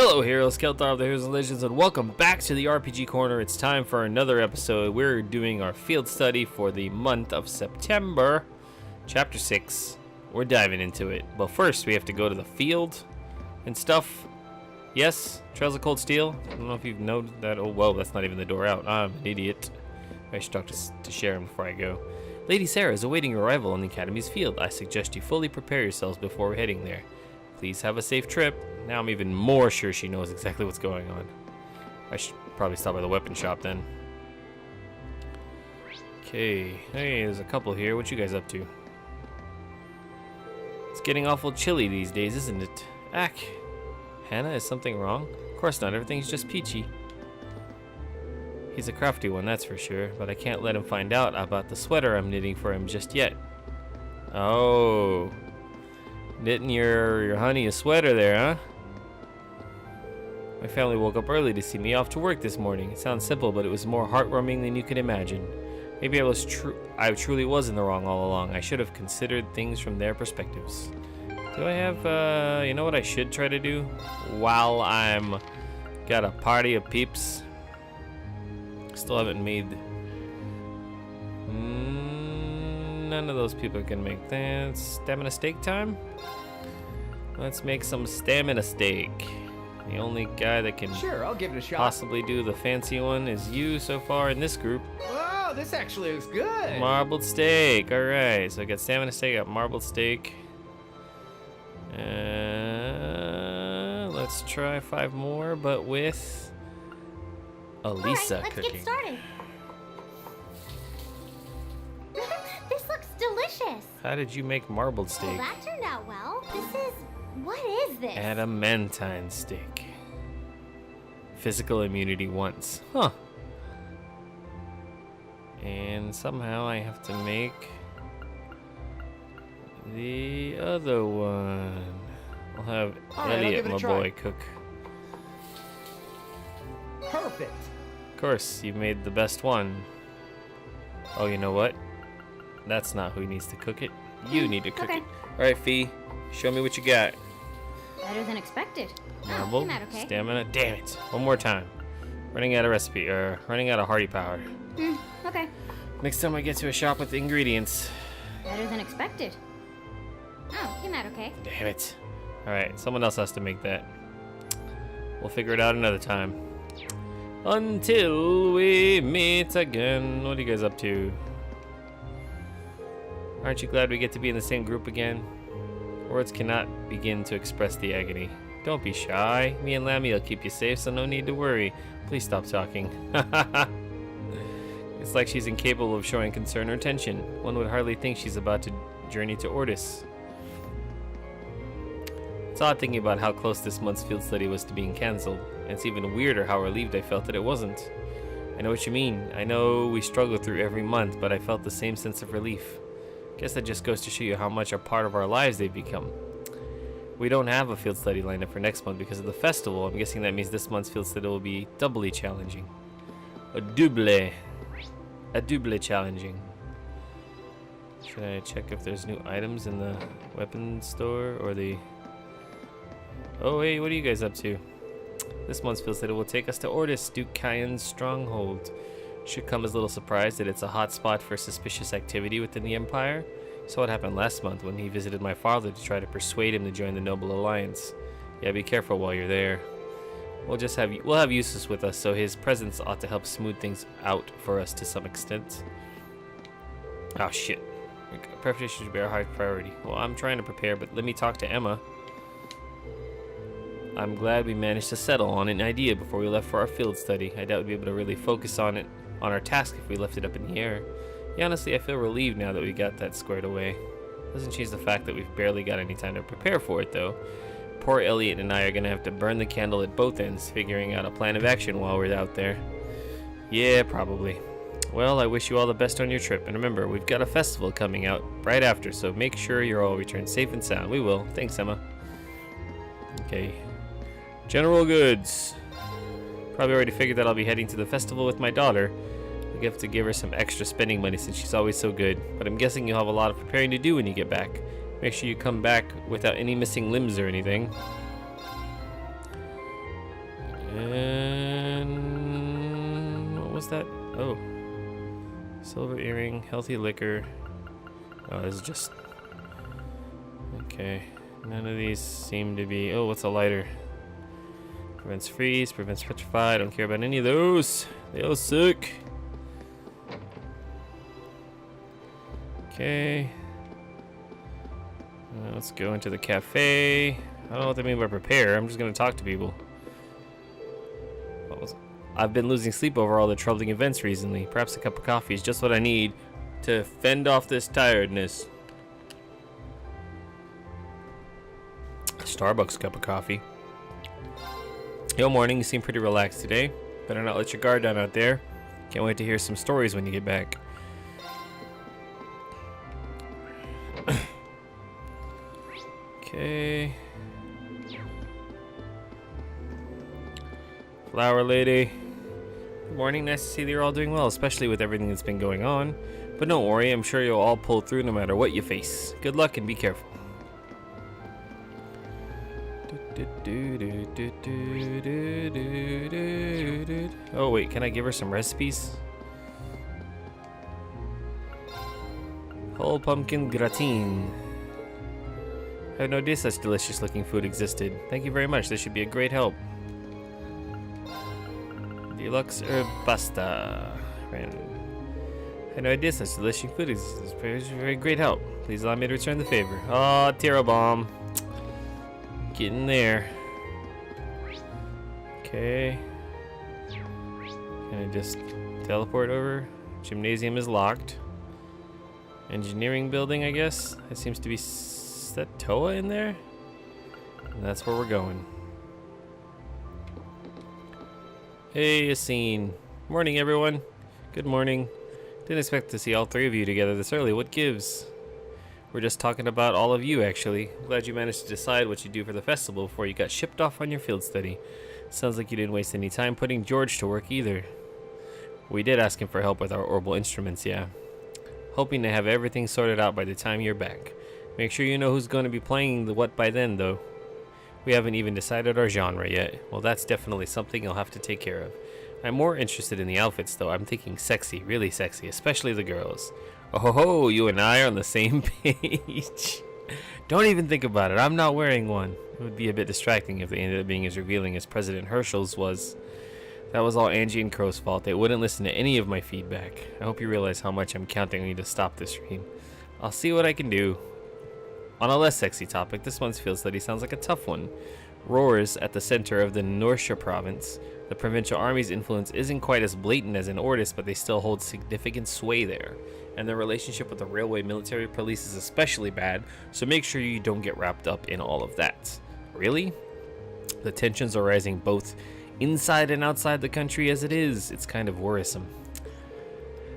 Hello heroes, Keltar of the Heroes and Legends, and welcome back to the RPG Corner. It's time for another episode. We're doing our field study for the month of September, Chapter 6. We're diving into it. But first, we have to go to the field and stuff. Yes, Trails of Cold Steel. I don't know if you've noted that. Oh, well, that's not even the door out. I'm an idiot. I should talk to Sharon before I go. Lady Sarah is awaiting your arrival on the Academy's field. I suggest you fully prepare yourselves before we're heading there. Please have a safe trip. Now I'm even more sure she knows exactly what's going on. I should probably stop by the weapon shop then. Okay, hey, there's a couple here. What you guys up to? It's getting awful chilly these days, isn't it? Ack. Hannah, is something wrong? Of course not, everything's just peachy. He's a crafty one, that's for sure, but I can't let him find out about the sweater I'm knitting for him just yet. Oh. Knitting your honey a sweater there, huh? My family woke up early to see me off to work this morning. It sounds simple, but it was more heartwarming than you could imagine. Maybe I truly was in the wrong all along. I should have considered things from their perspectives. Do I have, you know what I should try to do? While I'm got a party of peeps. Still haven't made... None of those people can make that. Stamina steak time? Let's make some stamina steak. The only guy that can I'll give it a shot. possibly do the fancy one is you so far in this group. Whoa, this actually looks good. Marbled steak. Alright, so I got stamina steak, got marbled steak. Let's try 5 more, but with Elisa let's cooking. get started. This looks delicious. How did you make marbled Well, steak? that turned out well. What is this? Adamantine steak. Physical immunity once. Huh. And somehow I have to make the other one. I'll have Elliot, my boy, cook. Perfect. Of course, you made the best one. Oh, you know what? That's not who needs to cook it. You need to cook it. Alright, Fee. Show me what you got. Better than expected. Marble, came out okay. stamina. Damn it. One more time. Running out of recipe, or running out of hearty power. Okay. Next time I get to a shop with ingredients. Better than expected. Oh, came out okay. Damn it. Alright, someone else has to make that. We'll figure it out another time. Until we meet again. What are you guys up to? Aren't you glad we get to be in the same group again? Words cannot begin to express the agony. Don't be shy. Me and Lammy will keep you safe, so no need to worry. Please stop talking. It's like she's incapable of showing concern or attention. One would hardly think she's about to journey to Ortis. It's odd thinking about how close this month's field study was to being cancelled. And it's even weirder how relieved I felt that it wasn't. I know what you mean. I know we struggle through every month, but I felt the same sense of relief. Guess that just goes to show you how much a part of our lives they've become. We don't have a field study lined up for next month because of the festival. I'm guessing that means this month's field study will be doubly challenging. A double challenging. Should I check if there's new items in the weapon store or the... Oh hey, what are you guys up to? This month's field study will take us to Ortis, Duke Kyan's stronghold. Should come as a little surprise that it's a hot spot for suspicious activity within the Empire. Saw what happened last month when he visited my father to try to persuade him to join the Noble Alliance. Yeah, be careful while you're there. We'll have Eustace with us, so his presence ought to help smooth things out for us to some extent. Oh shit. Preparation should be our high priority. Well, I'm trying to prepare, but let me talk to Emma. I'm glad we managed to settle on an idea before we left for our field study. I doubt we'd be able to really focus on our task if we left it up in the air. Yeah, honestly, I feel relieved now that we got that squared away. Doesn't change the fact that we've barely got any time to prepare for it, though. Poor Elliot and I are gonna have to burn the candle at both ends, figuring out a plan of action while we're out there. Yeah, probably. Well, I wish you all the best on your trip, and remember, we've got a festival coming out right after, so make sure you're all returned safe and sound. We will. Thanks, Emma. Okay. General goods. Probably already figured that I'll be heading to the festival with my daughter. We have to give her some extra spending money since she's always so good. But I'm guessing you'll have a lot of preparing to do when you get back. Make sure you come back without any missing limbs or anything. And what was that? Oh. Silver earring, healthy liquor. Oh, this is just... Okay. None of these seem to be... Oh, what's a lighter? Prevents freeze, prevents petrify. I don't care about any of those. They all suck. Okay. Let's go into the cafe. I don't know what they mean by prepare. I'm just going to talk to people. I've been losing sleep over all the troubling events recently. Perhaps a cup of coffee is just what I need to fend off this tiredness. A Starbucks cup of coffee. Yo, morning. You seem pretty relaxed today. Better not let your guard down out there. Can't wait to hear some stories when you get back. Okay. Flower lady. Good morning. Nice to see that you're all doing well, especially with everything that's been going on. But don't worry, I'm sure you'll all pull through no matter what you face. Good luck and be careful. Oh wait, can I give her some recipes? Whole pumpkin gratin. I had no idea such delicious looking food existed. Thank you very much, this should be a great help. Deluxe herb pasta. I had no idea such delicious food existed. It's very great help. Please allow me to return the favor. Oh, Tiro Bomb. Getting there. Okay. Can I just teleport over? Gymnasium is locked. Engineering building, I guess. That seems to be... Is that Toa in there? And that's where we're going. Hey, Yassine. Morning, everyone. Good morning. Didn't expect to see all three of you together this early. What gives? We're just talking about all of you, actually. Glad you managed to decide what you'd do for the festival before you got shipped off on your field study. Sounds like you didn't waste any time putting George to work either. We did ask him for help with our orbital instruments, yeah. Hoping to have everything sorted out by the time you're back. Make sure you know who's going to be playing the what by then, though. We haven't even decided our genre yet. Well, that's definitely something you'll have to take care of. I'm more interested in the outfits, though. I'm thinking sexy, really sexy, especially the girls. Oh ho ho, you and I are on the same page. Don't even think about it. I'm not wearing one. It would be a bit distracting if they ended up being as revealing as President Herschel's was. That was all Angie and Crow's fault. They wouldn't listen to any of my feedback. I hope you realize how much I'm counting on you to stop this stream. I'll see what I can do. On a less sexy topic, this month's field study sounds like a tough one. Roars at the center of the Norsha province. The provincial army's influence isn't quite as blatant as in Ordis, but they still hold significant sway there. And their relationship with the railway military police is especially bad, so make sure you don't get wrapped up in all of that. Really? The tensions are rising both inside and outside the country as it is. It's kind of worrisome.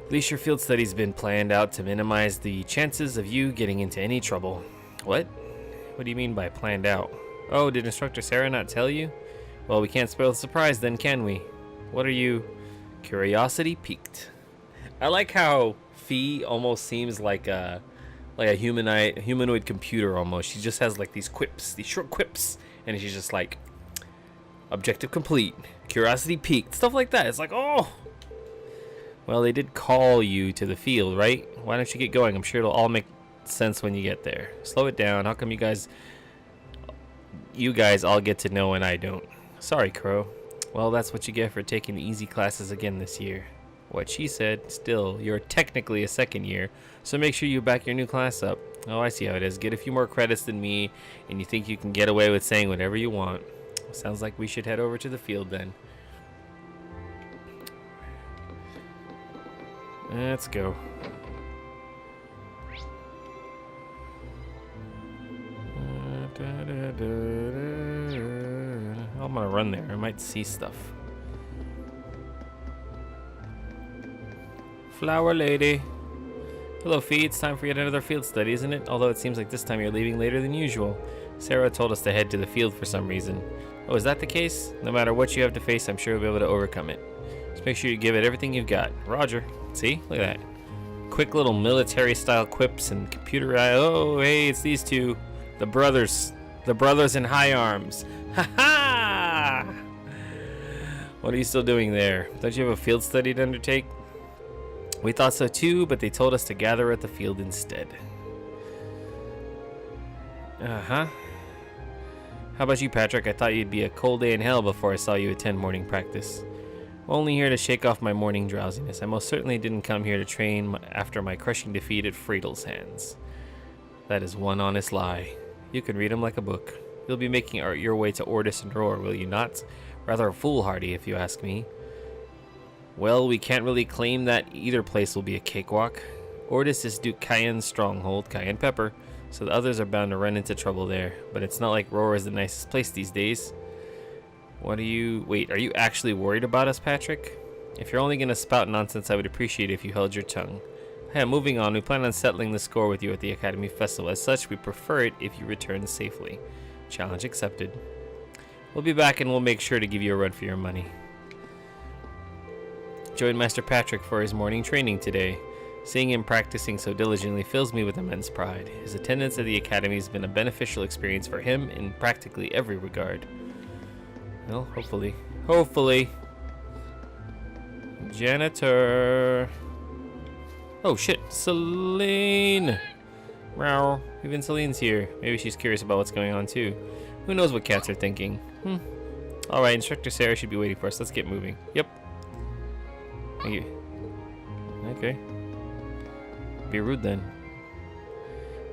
At least your field study's been planned out to minimize the chances of you getting into any trouble. What? What do you mean by planned out? Oh, did Instructor Sarah not tell you? Well, we can't spoil the surprise then, can we? What are you? Curiosity piqued. I like how Fee almost seems like a humanoid computer almost. She just has like these quips, these short quips, and she's just like, objective complete, curiosity piqued, stuff like that. It's like, oh. Well, they did call you to the field, right? Why don't you get going? I'm sure it'll all make sense when you get there. Slow it down. How come you guys all get to know and I don't? Sorry, Crow. Well, that's what you get for taking the easy classes again this year. What she said. Still, you're technically a second year, so make sure you back your new class up. Oh, I see how it is. Get a few more credits than me, and you think you can get away with saying whatever you want. Sounds like we should head over to the field then. Let's go. I'm gonna run there. I might see stuff. Flower lady. Hello, Fee. It's time for yet another field study, isn't it? Although it seems like this time you're leaving later than usual. Sarah told us to head to the field for some reason. Oh, is that the case? No matter what you have to face, I'm sure you'll be able to overcome it. Just make sure you give it everything you've got. Roger. See? Look at that. Quick little military-style quips and computer... Oh, hey, it's these two. The brothers. The brothers in high arms. Ha ha! What are you still doing there? Don't you have a field study to undertake? We thought so too, but they told us to gather at the field instead. Uh-huh. How about you, Patrick? I thought you'd be a cold day in hell before I saw you attend morning practice. Only here to shake off my morning drowsiness. I most certainly didn't come here to train after my crushing defeat at Friedel's hands. That is one honest lie. You can read him like a book. You'll be making your way to Ordis and Roar, will you not? Rather foolhardy, if you ask me. Well, we can't really claim that either place will be a cakewalk. Ordis is Duke Cayenne's stronghold, Cayenne Pepper, so the others are bound to run into trouble there. But it's not like Roar is the nicest place these days. Wait, are you actually worried about us, Patrick? If you're only going to spout nonsense, I would appreciate it if you held your tongue. Yeah, moving on, we plan on settling the score with you at the Academy Festival. As such, we prefer it if you return safely. Challenge accepted. We'll be back and we'll make sure to give you a run for your money. Join Master Patrick for his morning training today. Seeing him practicing so diligently fills me with immense pride. His attendance at the Academy has been a beneficial experience for him in practically every regard. Well, hopefully. Hopefully. Janitor. Oh shit, Celine! Meow. Even Celine's here. Maybe she's curious about what's going on too. Who knows what cats are thinking? Alright, Instructor Sarah should be waiting for us. Let's get moving. Yep. Thank you. Okay. Be rude then.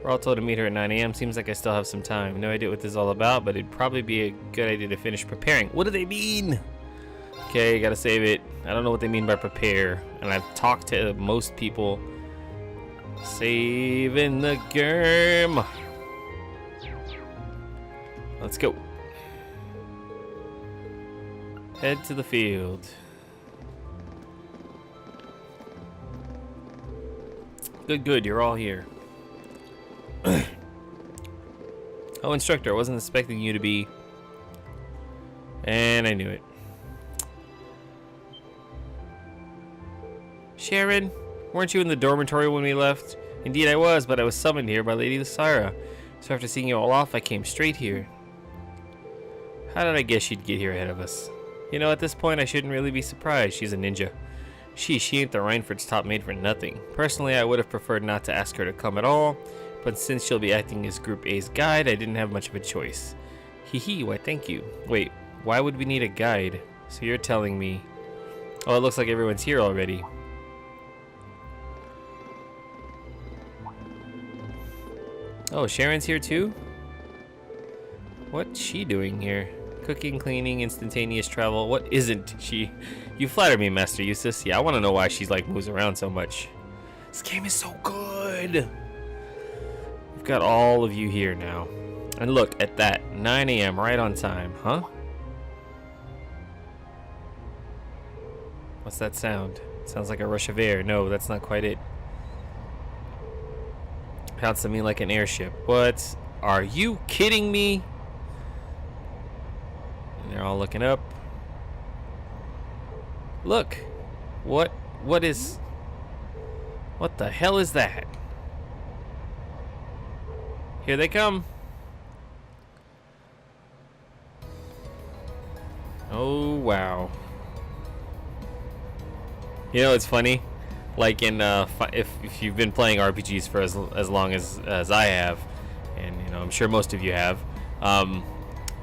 We're all told to meet her at 9 a.m. Seems like I still have some time. No idea what this is all about, but it'd probably be a good idea to finish preparing. What do they mean? Okay, gotta save it. I don't know what they mean by prepare. And I've talked to most people. Saving the game. Let's go. Head to the field. Good, you're all here. Oh, instructor, I wasn't expecting you to be. And I knew it. Sharon, weren't you in the dormitory when we left? Indeed I was, but I was summoned here by Lady Lysira. So after seeing you all off, I came straight here. How did I guess she'd get here ahead of us? You know, at this point, I shouldn't really be surprised. She's a ninja. She ain't the Reinford's top maid for nothing. Personally, I would have preferred not to ask her to come at all, but since she'll be acting as Group A's guide, I didn't have much of a choice. Hee, why thank you. Wait, why would we need a guide? So you're telling me... Oh, it looks like everyone's here already. Oh, Sharon's here too? What's she doing here? Cooking, cleaning, instantaneous travel. What isn't she? You flatter me, Master Eustace. Yeah, I want to know why she's like moves around so much. This game is so good. We've got all of you here now. And look at that. 9 a.m. right on time, huh? What's that sound? Sounds like a rush of air. No, that's not quite it. Sounds to me like an airship. What? Are you kidding me? And they're all looking up. Look. What the hell is that? Here they come. Oh, wow. You know, it's funny. Like in if you've been playing RPGs for as long as I have, and you know I'm sure most of you have,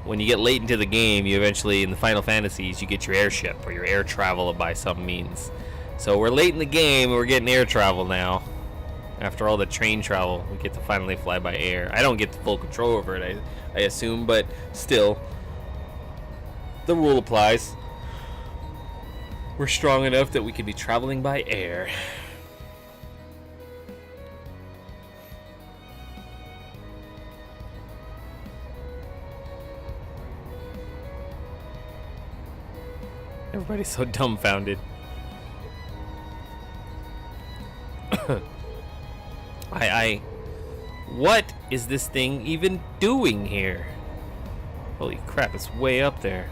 when you get late into the game, you eventually in the Final Fantasies you get your airship or your air travel by some means. So we're late in the game and we're getting air travel now. After all the train travel, we get to finally fly by air. I don't get the full control over it, I assume, but still, the rule applies. We're strong enough that we could be traveling by air. Everybody's so dumbfounded. What is this thing even doing here? Holy crap, it's way up there.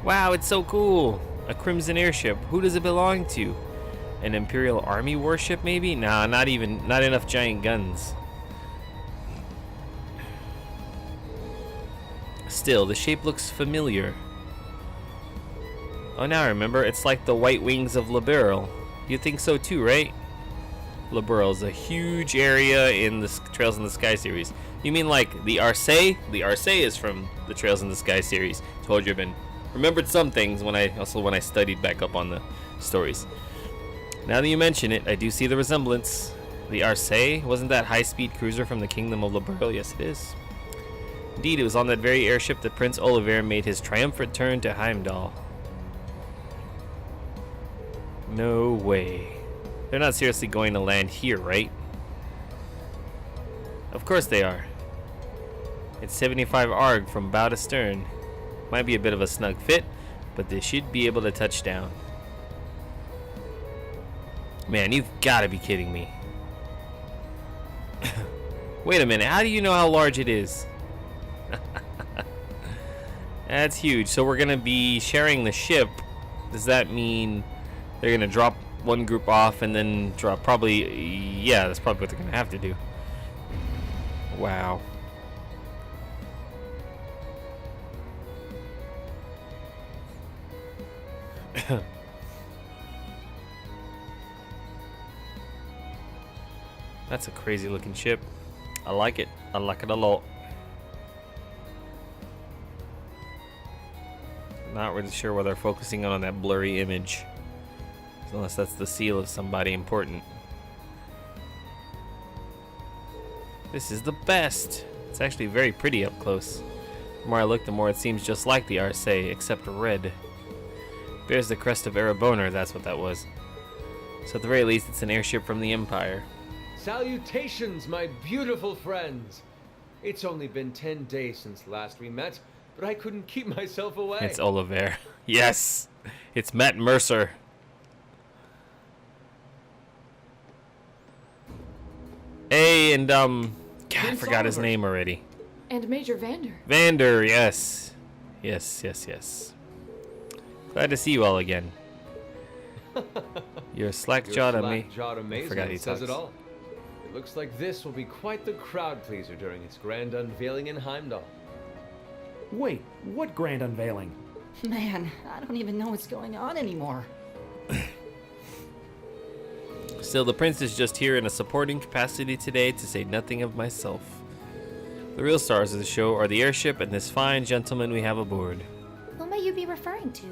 Wow, it's so cool. A crimson airship. Who does it belong to? An Imperial Army warship, maybe? Nah, not enough giant guns. Still, the shape looks familiar. Oh, now I remember. It's like the white wings of Liberl. You think so too, right? Liberl is a huge area in the Trails in the Sky series. You mean like the Arce? The Arce is from the Trails in the Sky series. Told you I've been remembered some things when I studied back up on the stories. Now that you mention it, I do see the resemblance. The Arce, wasn't that high-speed cruiser from the Kingdom of Liberl? Yes, it is. Indeed, it was on that very airship that Prince Oliver made his triumphant return to Heimdall. No way. They're not seriously going to land here, right? Of course they are. It's 75 ARG from bow to stern. Might be a bit of a snug fit, but they should be able to touch down. Man, you've got to be kidding me. Wait a minute, how do you know how large it is? That's huge. So we're going to be sharing the ship. Does that mean they're going to drop one group off and then drop probably... Yeah, that's probably what they're going to have to do. Wow. That's a crazy looking ship. I like it. I like it a lot. Not really sure what they're focusing on that blurry image. Unless that's the seal of somebody important. This is the best. It's actually very pretty up close. The more I look, the more it seems just like the Arce, except red. Bears the crest of Erebonor, that's what that was. So at the very least, it's an airship from the Empire. Salutations, my beautiful friends. It's only been 10 days since last we met, but I couldn't keep myself away. It's Oliver. Yes! It's Matt Mercer. Hey, and God, I forgot his name already. And Major Vander. Vander, yes. Yes. Glad to see you all again. You're slack-jawed on me. I forgot he says talks. it all. It looks like this will be quite the crowd pleaser during its grand unveiling in Heimdall. Wait, what grand unveiling? Man, I don't even know what's going on anymore. Still, the prince is just here in a supporting capacity today, to say nothing of myself. The real stars of the show are the airship and this fine gentleman we have aboard. Who may you be referring to?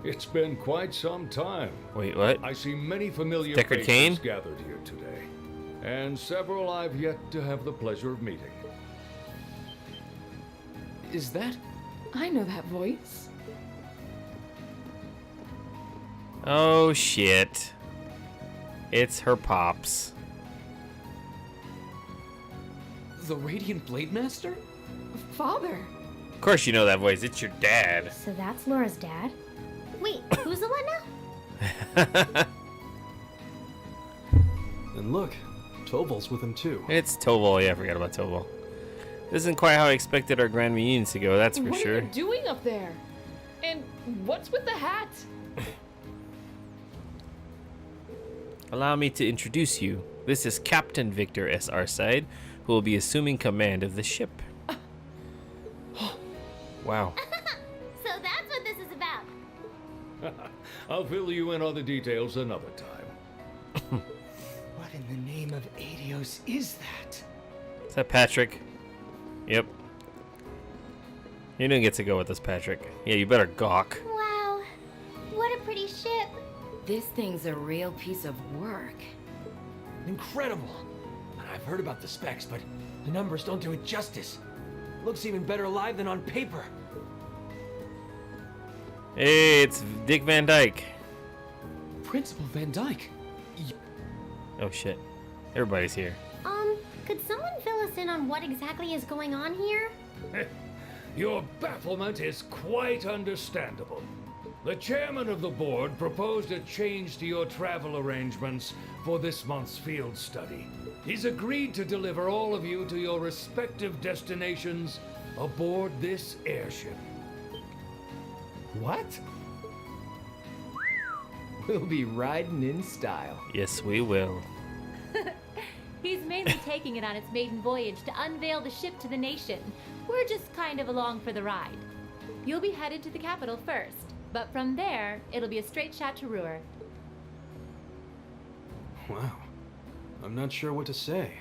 It's been quite some time. Wait, what? I see many familiar Deckard faces Cain? gathered here today, and several I've yet to have the pleasure of meeting. Is that? I know that voice. Oh, shit. It's her pops. The Radiant Blade Master? Father. Of course you know that voice. It's your dad. So that's Laura's dad? Wait, who's the one now? And look, Toval's with him too. It's Toval. Yeah, I forgot about Toval. This isn't quite how I expected our grand reunions to go, that's for What sure. are you doing up there? And what's with the hat? Allow me to introduce you. This is Captain Victor S. Arside, who will be assuming command of the ship. Wow. So that's what this is about. I'll fill you in on the details another time. What in the name of Adios is that? Is that Patrick? Yep. You didn't get to go with us, Patrick. Yeah, you better gawk. Wow. What a pretty ship. This thing's a real piece of work. Incredible. I've heard about the specs, but the numbers don't do it justice. Looks even better live than on paper. Hey, it's Dick Van Dyke. Principal Van Dyke. Oh shit. Everybody's here. Could someone fill us in on what exactly is going on here? Your bafflement is quite understandable. The chairman of the board proposed a change to your travel arrangements for this month's field study. He's agreed to deliver all of you to your respective destinations aboard this airship. What? We'll be riding in style. Yes, we will. He's mainly taking it on its maiden voyage to unveil the ship to the nation. We're just kind of along for the ride. You'll be headed to the capital first. But from there, it'll be a straight shot to Ruhr. Wow. I'm not sure what to say.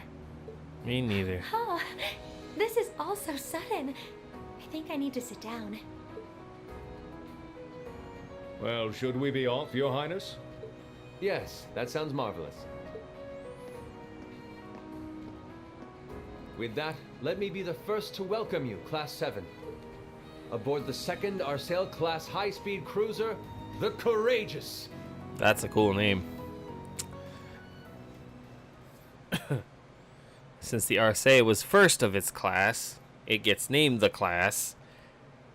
Me neither. Oh, this is all so sudden. I think I need to sit down. Well, should we be off, Your Highness? Yes, that sounds marvelous. With that, let me be the first to welcome you, Class 7. Aboard the second Arsail class high-speed cruiser, the Courageous. That's a cool name. Since the Arsail was first of its class, it gets named the class.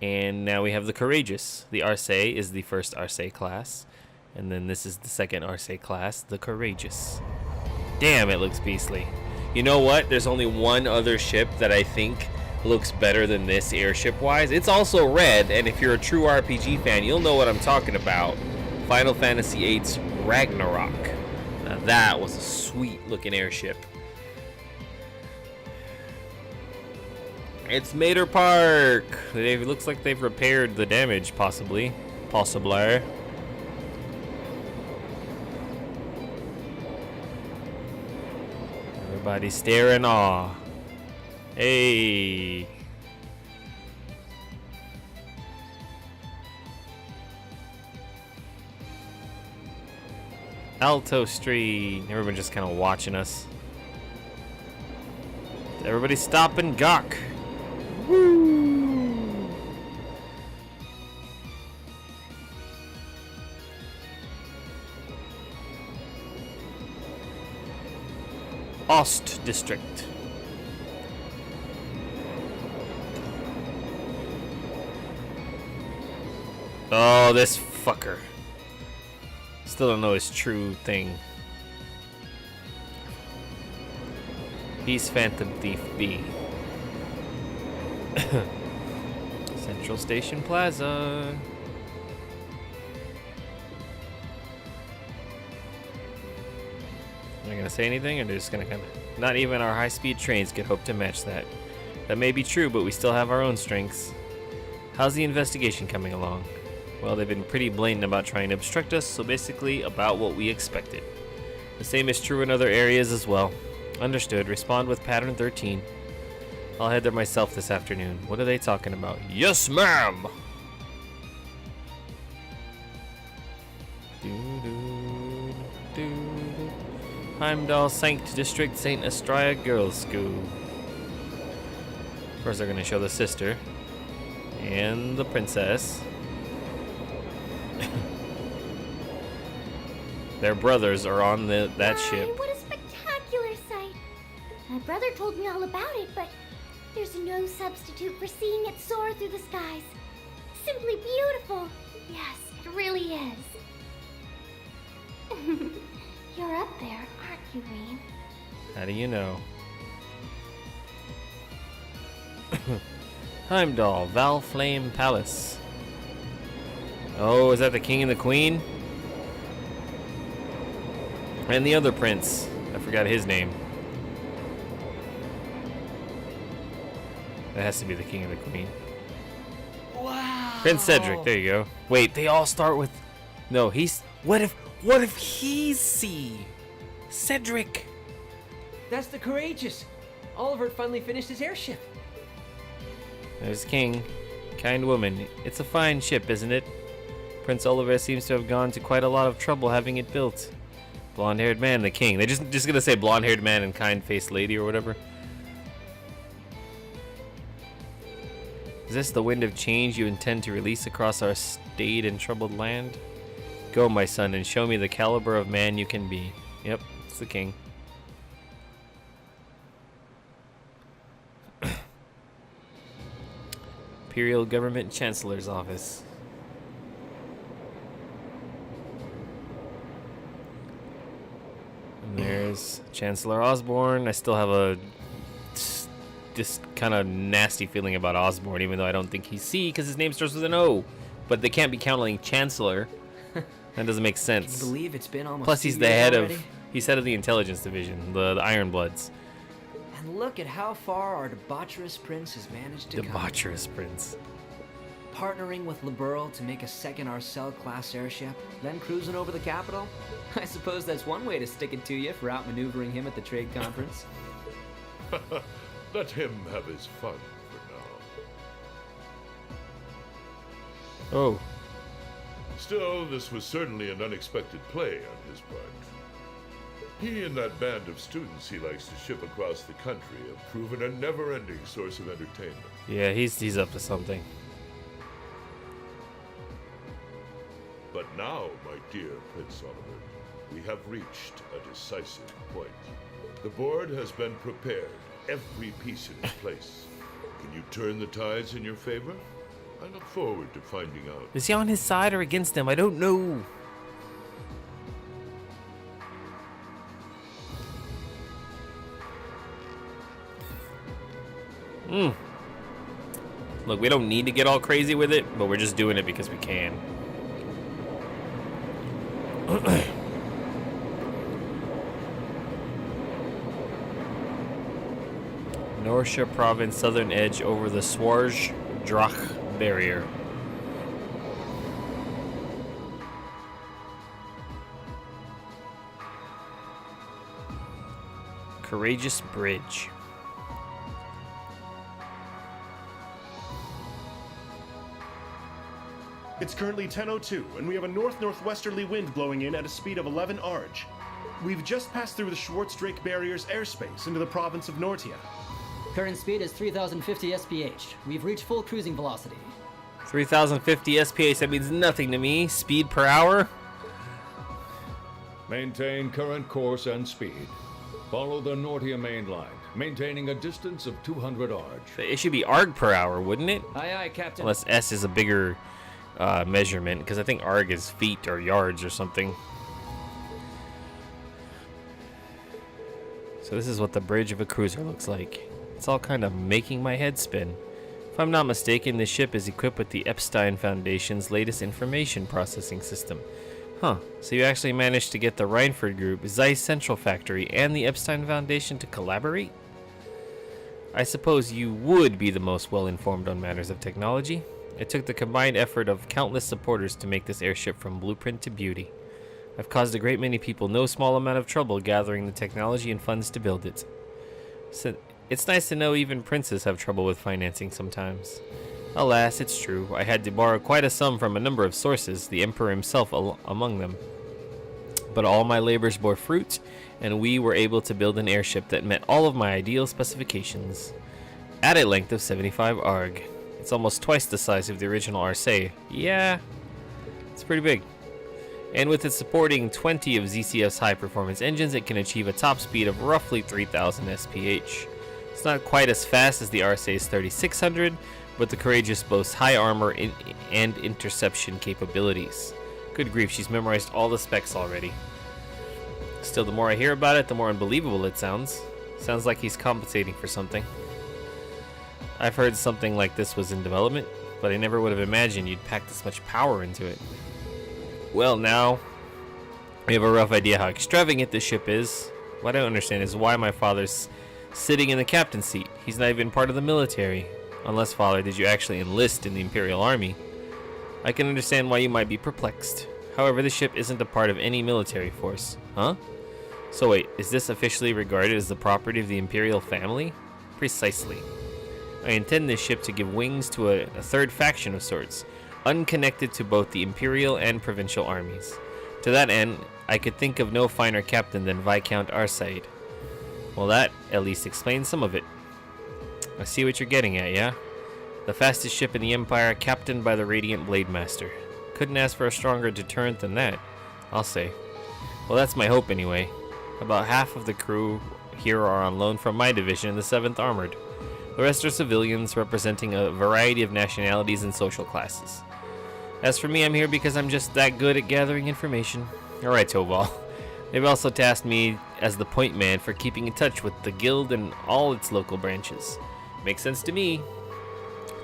And now we have the Courageous. The Arsail is the first Arsail class. And then this is the second Arsail class, the Courageous. Damn, it looks beastly. You know what? There's only one other ship that I think looks better than this airship-wise. It's also red, and if you're a true RPG fan, you'll know what I'm talking about. Final Fantasy VIII's Ragnarok. Now that was a sweet-looking airship. It's Mater Park. It looks like they've repaired the damage, possibly. Everybody stare in awe. Hey. Alto Street. Everyone just kind of watching us. Everybody stop and gawk. Woo! Ost District. Oh, this fucker. Still don't know his true thing. He's Phantom Thief B. Central Station Plaza. Am I gonna say anything, or they're just gonna kind of? Not even our high-speed trains could hope to match that. That may be true, but we still have our own strengths. How's the investigation coming along? Well, they've been pretty blatant about trying to obstruct us, so basically about what we expected. The same is true in other areas as well. Understood. Respond with pattern 13. I'll head there myself this afternoon. What are they talking about? Yes, ma'am! Heimdall Sankt District St. Estrella Girls School. Of course, they're going to show the sister and the princess. Their brothers are on that ship. What a spectacular sight! My brother told me all about it, but there's no substitute for seeing it soar through the skies. Simply beautiful. Yes, it really is. You're up there, aren't you, Rean? How do you know? Heimdall, Valflame Palace. Oh, is that the king and the queen? And the other prince. I forgot his name. That has to be the king and the queen. Wow. Prince Cedric, there you go. Wait, they all start with... No, he's... What if he's C? Cedric. That's the Courageous. Oliver finally finished his airship. There's King. Kind woman. It's a fine ship, isn't it? Prince Oliver seems to have gone to quite a lot of trouble having it built. Blonde-haired man, the king. They're just gonna say blonde-haired man and kind-faced lady or whatever. Is this the wind of change you intend to release across our staid and troubled land? Go, my son, and show me the caliber of man you can be. Yep, it's the king. Imperial Government Chancellor's Office. And there's Chancellor Osborne. I still have a just kind of nasty feeling about Osborne, even though I don't think he's C because his name starts with an O. But they can't be counting Chancellor. That doesn't make sense. Can you believe it's been almost Plus, 2 he's the years head already? he's head of the intelligence division, the Ironbloods. And look at how far our debaucherous prince has managed to come. Debaucherous prince. Partnering with Liberl to make a second Arcel-class airship, then cruising over the capital? I suppose that's one way to stick it to you for outmaneuvering him at the trade conference. Let him have his fun for now. Oh. Still, this was certainly an unexpected play on his part. He and that band of students he likes to ship across the country have proven a never-ending source of entertainment. Yeah, he's up to something. But now, my dear Prince Oliver, we have reached a decisive point. The board has been prepared, every piece in its place. Can you turn the tides in your favor? I look forward to finding out. Is he on his side or against him? I don't know. Look, we don't need to get all crazy with it, but we're just doing it because we can. Norsha province, southern edge over the Swarj-Drach barrier. Courageous Bridge. It's currently 10:02, and we have a north-northwesterly wind blowing in at a speed of 11 Arj. We've just passed through the Schwartz-Drake barrier's airspace into the province of Nortia. Current speed is 3,050 SPH. We've reached full cruising velocity. 3,050 SPH, that means nothing to me. Speed per hour? Maintain current course and speed. Follow the Nortia main line, maintaining a distance of 200 Arj. It should be ARG per hour, wouldn't it? Aye, aye, Captain. Unless S is a bigger measurement, because I think ARG is feet or yards or something. So this is what the bridge of a cruiser looks like. It's all kind of making my head spin. If I'm not mistaken, this ship is equipped with the Epstein Foundation's latest information processing system. Huh, so you actually managed to get the Reinford Group, Zeiss Central Factory, and the Epstein Foundation to collaborate? I suppose you would be the most well-informed on matters of technology. It took the combined effort of countless supporters to make this airship from blueprint to beauty. I've caused a great many people no small amount of trouble gathering the technology and funds to build it. So it's nice to know even princes have trouble with financing sometimes. Alas, it's true. I had to borrow quite a sum from a number of sources, the Emperor himself among them. But all my labors bore fruit, and we were able to build an airship that met all of my ideal specifications. At a length of 75 Arg. It's almost twice the size of the original Arcee. Yeah, it's pretty big. And with it supporting 20 of ZCF's high-performance engines, it can achieve a top speed of roughly 3,000 SPH. It's not quite as fast as the Arcee's 3600, but the Courageous boasts high armor and interception capabilities. Good grief, she's memorized all the specs already. Still, the more I hear about it, the more unbelievable it sounds. Sounds like he's compensating for something. I've heard something like this was in development, but I never would have imagined you'd pack this much power into it. Well, now we have a rough idea how extravagant this ship is. What I don't understand is why my father's sitting in the captain's seat. He's not even part of the military. Unless, Father, did you actually enlist in the Imperial Army? I can understand why you might be perplexed. However, this ship isn't a part of any military force. Huh? So wait, is this officially regarded as the property of the Imperial family? Precisely. I intend this ship to give wings to a third faction of sorts, unconnected to both the Imperial and Provincial armies. To that end, I could think of no finer captain than Viscount Arcide. Well, that at least explains some of it. I see what you're getting at, yeah? The fastest ship in the Empire, captained by the Radiant Blade Master. Couldn't ask for a stronger deterrent than that, I'll say. Well, that's my hope anyway. About half of the crew here are on loan from my division in the 7th Armored. The rest are civilians, representing a variety of nationalities and social classes. As for me, I'm here because I'm just that good at gathering information. Alright, Toval. They've also tasked me as the point man for keeping in touch with the guild and all its local branches. Makes sense to me.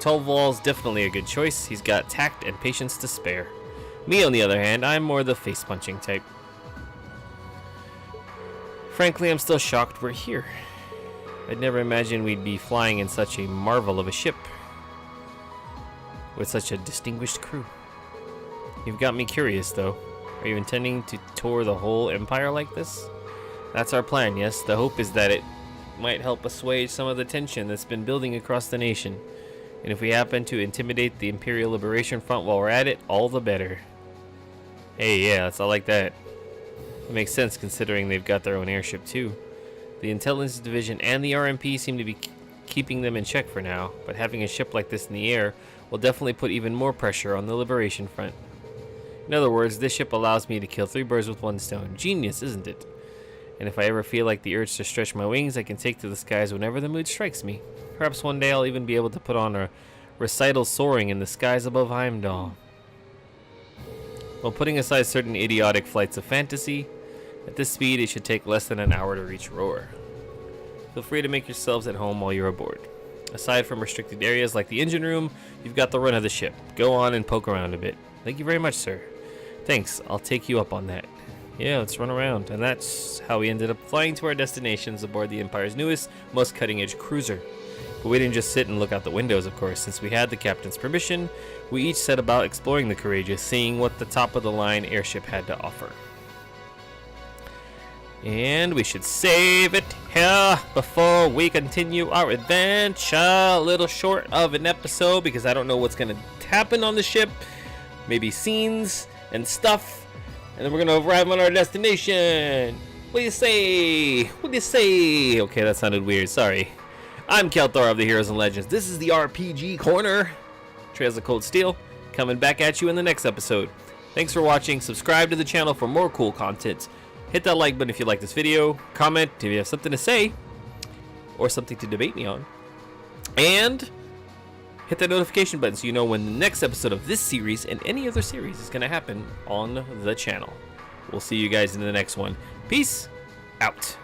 Toval's definitely a good choice. He's got tact and patience to spare. Me, on the other hand, I'm more the face-punching type. Frankly, I'm still shocked we're here. I'd never imagined we'd be flying in such a marvel of a ship. with such a distinguished crew. You've got me curious, though. Are you intending to tour the whole Empire like this? That's our plan, yes. The hope is that it might help assuage some of the tension that's been building across the nation. And if we happen to intimidate the Imperial Liberation Front while we're at it, all the better. Hey, yeah, that's all like that. It makes sense considering they've got their own airship, too. The Intelligence Division and the RMP seem to be keeping them in check for now, but having a ship like this in the air will definitely put even more pressure on the Liberation Front. In other words, this ship allows me to kill 3 birds with 1 stone. Genius, isn't it? And if I ever feel like the urge to stretch my wings, I can take to the skies whenever the mood strikes me. Perhaps one day I'll even be able to put on a recital soaring in the skies above Heimdall. While putting aside certain idiotic flights of fantasy, at this speed it should take less than an hour to reach Roar. Feel free to make yourselves at home while you're aboard. Aside from restricted areas like the engine room, you've got the run of the ship. Go on and poke around a bit. Thank you very much, sir. Thanks, I'll take you up on that. Yeah, let's run around. And that's how we ended up flying to our destinations aboard the Empire's newest, most cutting-edge cruiser. But we didn't just sit and look out the windows, of course. Since we had the captain's permission, we each set about exploring the Courageous, seeing what the top-of-the-line airship had to offer. And we should save it here before we continue our adventure. A little short of an episode because I don't know what's going to happen on the ship. Maybe scenes and stuff. And then we're going to arrive on our destination. What do you say? What do you say? Okay, that sounded weird. Sorry. I'm Kelthar of the Heroes and Legends. This is the RPG Corner. Trails of Cold Steel. Coming back at you in the next episode. Thanks for watching. Subscribe to the channel for more cool content. Hit that like button if you like this video. Comment if you have something to say. Or something to debate me on. And hit that notification button so you know when the next episode of this series and any other series is going to happen on the channel. We'll see you guys in the next one. Peace out.